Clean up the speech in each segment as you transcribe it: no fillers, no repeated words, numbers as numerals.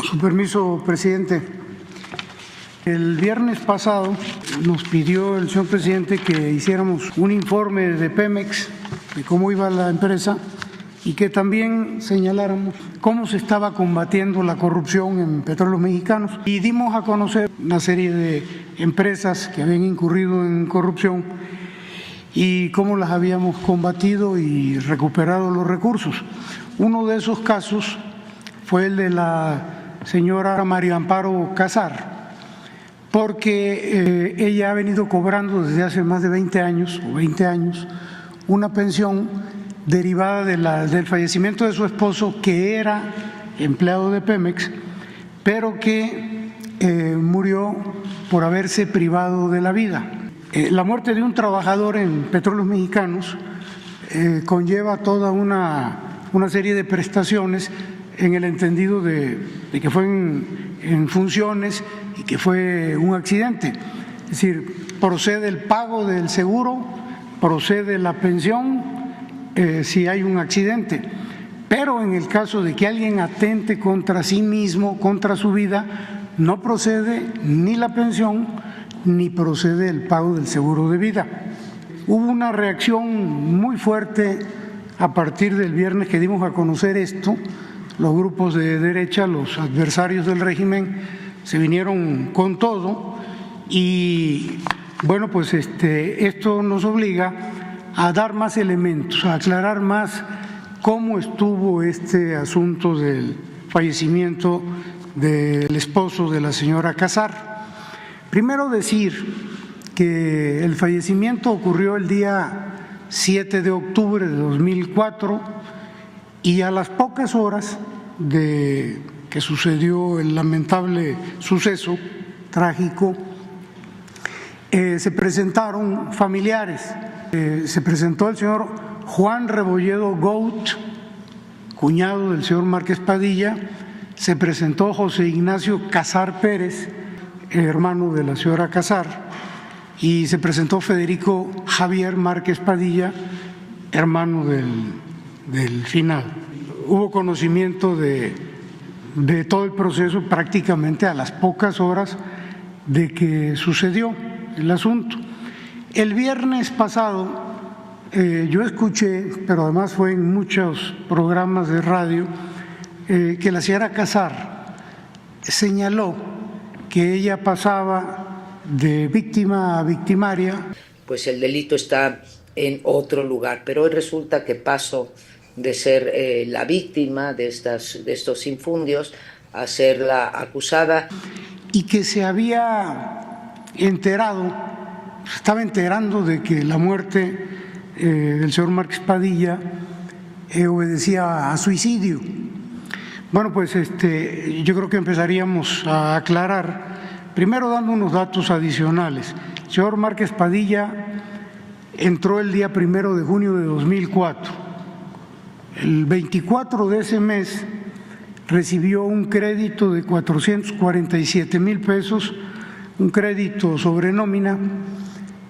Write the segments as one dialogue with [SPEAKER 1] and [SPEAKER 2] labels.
[SPEAKER 1] Con su permiso, presidente. El viernes pasado nos pidió el señor presidente que hiciéramos un informe de Pemex de cómo iba la empresa y que también señaláramos cómo se estaba combatiendo la corrupción en Petróleos Mexicanos. Y dimos a conocer una serie de empresas que habían incurrido en corrupción y cómo las habíamos combatido y recuperado los recursos. Uno de esos casos fue el de la señora María Amparo Casar, porque ella ha venido cobrando desde hace más de 20 años una pensión derivada del fallecimiento de su esposo, que era empleado de Pemex, pero que murió por haberse privado de la vida. La muerte de un trabajador en Petróleos Mexicanos conlleva toda una serie de prestaciones en el entendido de que fue en funciones y que fue un accidente. Es decir, procede el pago del seguro, procede la pensión si hay un accidente. Pero en el caso de que alguien atente contra sí mismo, contra su vida, no procede ni la pensión ni procede el pago del seguro de vida. Hubo una reacción muy fuerte a partir del viernes que dimos a conocer esto. Los grupos de derecha, los adversarios del régimen, se vinieron con todo y bueno, pues esto nos obliga a dar más elementos, a aclarar más cómo estuvo este asunto del fallecimiento del esposo de la señora Casar. Primero decir que el fallecimiento ocurrió el día 7 de octubre de 2004 y a las pocas horas de que sucedió el lamentable suceso trágico, se presentaron familiares. Se presentó el señor Juan Rebolledo Gout, cuñado del señor Márquez Padilla, se presentó José Ignacio Casar Pérez, hermano de la señora Casar, y se presentó Federico Javier Márquez Padilla, hermano del final. Hubo conocimiento de todo el proceso prácticamente a las pocas horas de que sucedió el asunto. El viernes pasado yo escuché, pero además fue en muchos programas de radio, que la señora Casar señaló que ella pasaba de víctima a victimaria.
[SPEAKER 2] Pues el delito está en otro lugar, pero hoy resulta que paso de ser la víctima de estos infundios a ser la acusada.
[SPEAKER 1] Y que se había enterado, se estaba enterando de que la muerte del señor Márquez Padilla obedecía a suicidio. Bueno, pues yo creo que empezaríamos a aclarar, primero dando unos datos adicionales. El señor Márquez Padilla entró el día 1 de junio de 2004. El 24 de ese mes recibió un crédito de 447,000 pesos, un crédito sobre nómina,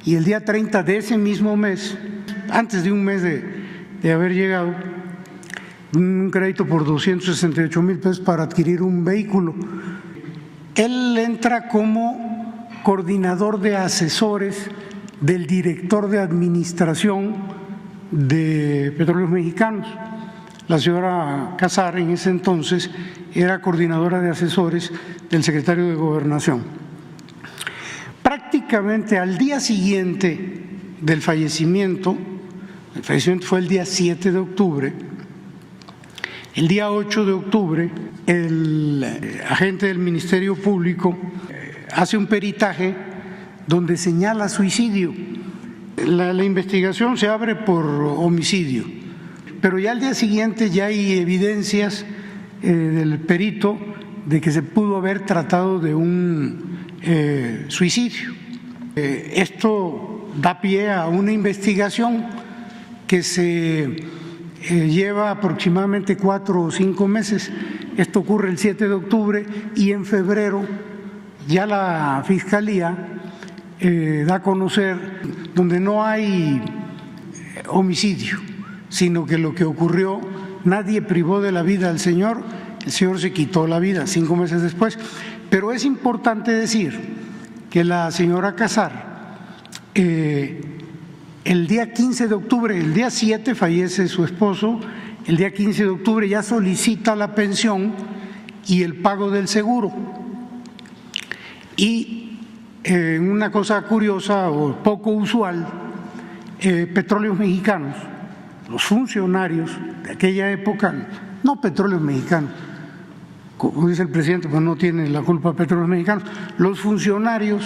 [SPEAKER 1] y el día 30 de ese mismo mes, antes de un mes de haber llegado, un crédito por 268,000 pesos para adquirir un vehículo. Él entra como coordinador de asesores del director de administración de Petróleos Mexicanos. La señora Casar en ese entonces era coordinadora de asesores del secretario de Gobernación. Prácticamente al día siguiente del fallecimiento, el fallecimiento fue el día 7 de octubre, el día 8 de octubre, el agente del Ministerio Público hace un peritaje donde señala suicidio. La investigación se abre por homicidio, pero ya al día siguiente ya hay evidencias del perito de que se pudo haber tratado de un suicidio. Esto da pie a una investigación que se lleva aproximadamente 4 o 5 meses. Esto ocurre el 7 de octubre y en febrero ya la Fiscalía da a conocer donde no hay homicidio, sino que lo que ocurrió, nadie privó de la vida al señor el señor se quitó la vida 5 meses después. Pero es importante decir que la señora Casar, el día 15 de octubre, el día 7 fallece su esposo, el día 15 de octubre ya solicita la pensión y el pago del seguro. Y una cosa curiosa o poco usual, Petróleos Mexicanos, los funcionarios de aquella época, no Petróleos Mexicanos, como dice el presidente, pues no tiene la culpa Petróleos Mexicanos, los funcionarios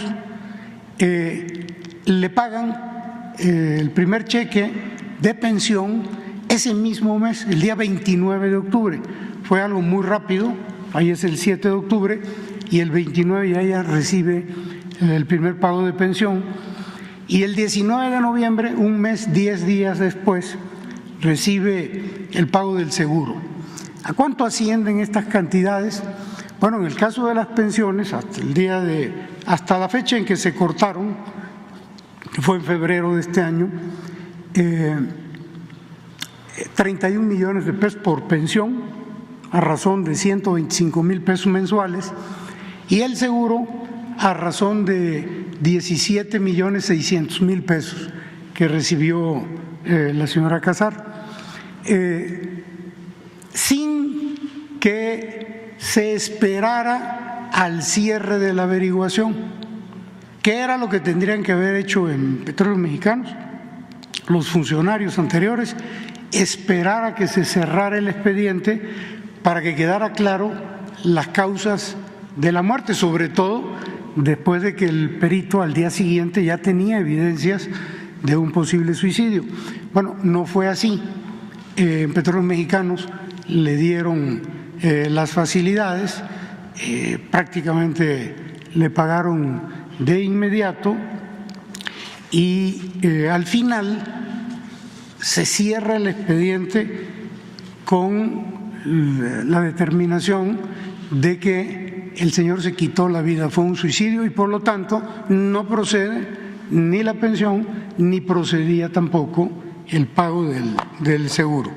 [SPEAKER 1] le pagan el primer cheque de pensión ese mismo mes, el día 29 de octubre. Fue algo muy rápido, ahí es el 7 de octubre y el 29 ya ella recibe el primer pago de pensión, y el 19 de noviembre, un mes, 10 días después, recibe el pago del seguro. ¿A cuánto ascienden estas cantidades? Bueno, en el caso de las pensiones, hasta la fecha en que se cortaron, que fue en febrero de este año, 31 millones de pesos por pensión, a razón de 125,000 pesos mensuales, y el seguro a razón de 17,600,000 pesos que recibió la señora Casar, sin que se esperara al cierre de la averiguación, que era lo que tendrían que haber hecho en Petróleos Mexicanos los funcionarios anteriores, esperar a que se cerrara el expediente para que quedara claro las causas de la muerte, sobre todo después de que el perito al día siguiente ya tenía evidencias de un posible suicidio. Bueno, no fue así. En Petróleos Mexicanos le dieron las facilidades, prácticamente le pagaron de inmediato y al final se cierra el expediente con la determinación de que el señor se quitó la vida, fue un suicidio y por lo tanto no procede ni la pensión ni procedía tampoco el pago del seguro.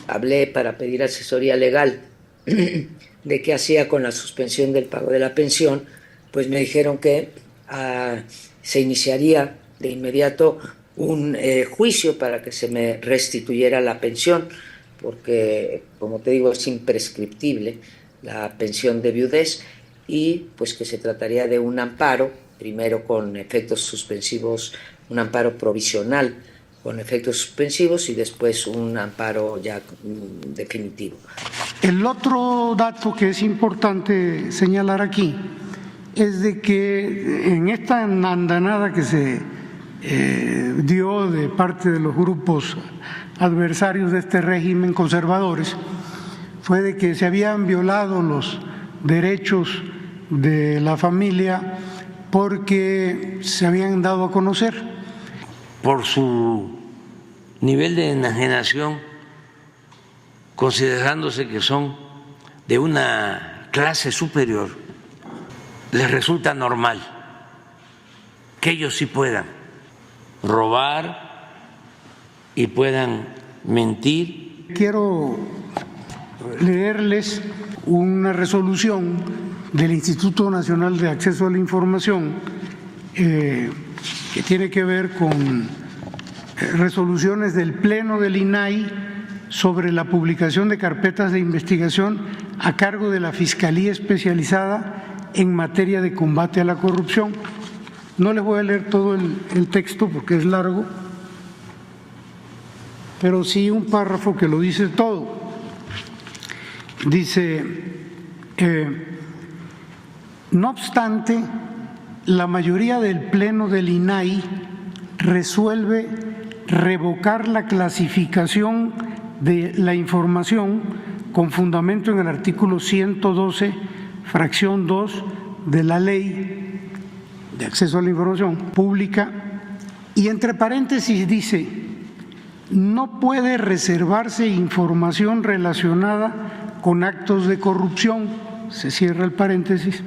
[SPEAKER 2] Hablé para pedir asesoría legal de qué hacía con la suspensión del pago de la pensión, pues me dijeron que se iniciaría de inmediato un juicio para que se me restituyera la pensión, porque, como te digo, es imprescriptible la pensión de viudez, y pues que se trataría de un amparo, primero con efectos suspensivos, un amparo provisional con efectos suspensivos y después un amparo ya definitivo.
[SPEAKER 1] El otro dato que es importante señalar aquí es de que en esta andanada que se dio de parte de los grupos adversarios de este régimen conservadores, fue de que se habían violado los derechos de la familia porque se habían dado a conocer.
[SPEAKER 3] Por su nivel de enajenación, considerándose que son de una clase superior, les resulta normal que ellos sí puedan robar y puedan mentir.
[SPEAKER 1] Quiero leerles una resolución del Instituto Nacional de Acceso a la Información que tiene que ver con resoluciones del Pleno del INAI sobre la publicación de carpetas de investigación a cargo de la Fiscalía Especializada en materia de combate a la corrupción. No les voy a leer todo el texto porque es largo, pero sí un párrafo que lo dice todo. Dice, no obstante, la mayoría del Pleno del INAI resuelve revocar la clasificación de la información con fundamento en el artículo 112, fracción 2 de la Ley de Acceso a la Información Pública, y entre paréntesis dice, no puede reservarse información relacionada con actos de corrupción, se cierra el paréntesis,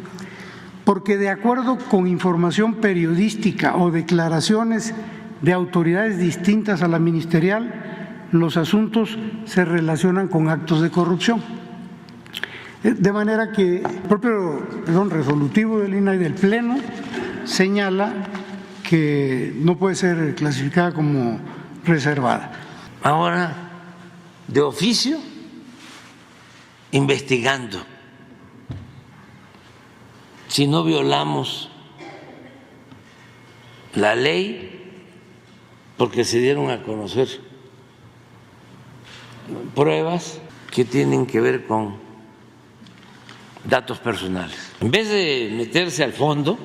[SPEAKER 1] porque de acuerdo con información periodística o declaraciones de autoridades distintas a la ministerial, los asuntos se relacionan con actos de corrupción. De manera que el propio resolutivo del INAI del Pleno señala que no puede ser clasificada como reservada.
[SPEAKER 3] Ahora, de oficio, investigando si no violamos la ley, porque se dieron a conocer pruebas que tienen que ver con datos personales. En vez de meterse al fondo,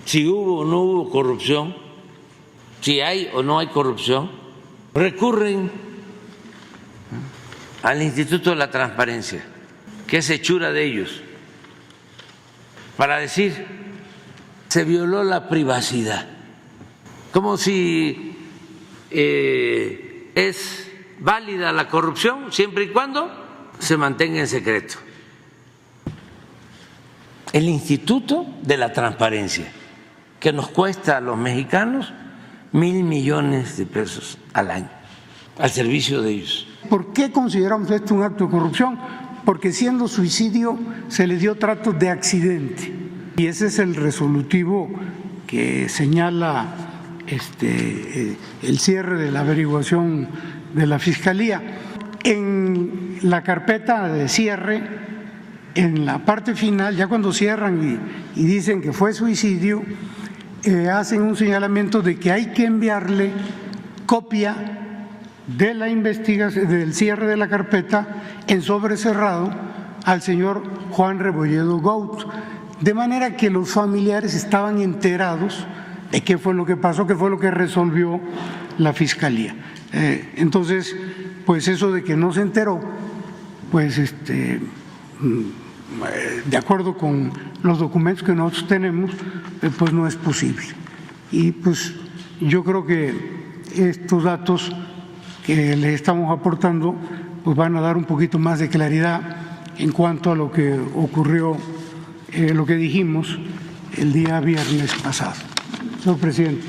[SPEAKER 3] si hubo o no hubo corrupción, si hay o no hay corrupción, recurren al Instituto de la Transparencia, que es hechura de ellos, para decir se violó la privacidad, como si es válida la corrupción siempre y cuando se mantenga en secreto. El Instituto de la Transparencia, que nos cuesta a los mexicanos 1.000 millones de pesos al año, al servicio de ellos.
[SPEAKER 1] ¿Por qué consideramos esto un acto de corrupción? Porque siendo suicidio se le dio trato de accidente. Y ese es el resolutivo que señala el cierre de la averiguación de la Fiscalía. En la carpeta de cierre, en la parte final, ya cuando cierran y dicen que fue suicidio, hacen un señalamiento de que hay que enviarle copia de la investigación, del cierre de la carpeta en sobre cerrado al señor Juan Rebolledo Gaut, de manera que los familiares estaban enterados de qué fue lo que pasó, qué fue lo que resolvió la Fiscalía. Entonces, pues eso de que no se enteró, pues de acuerdo con los documentos que nosotros tenemos, pues no es posible. Y pues yo creo que estos datos que le estamos aportando pues van a dar un poquito más de claridad en cuanto a lo que ocurrió, lo que dijimos el día viernes pasado. Señor presidente.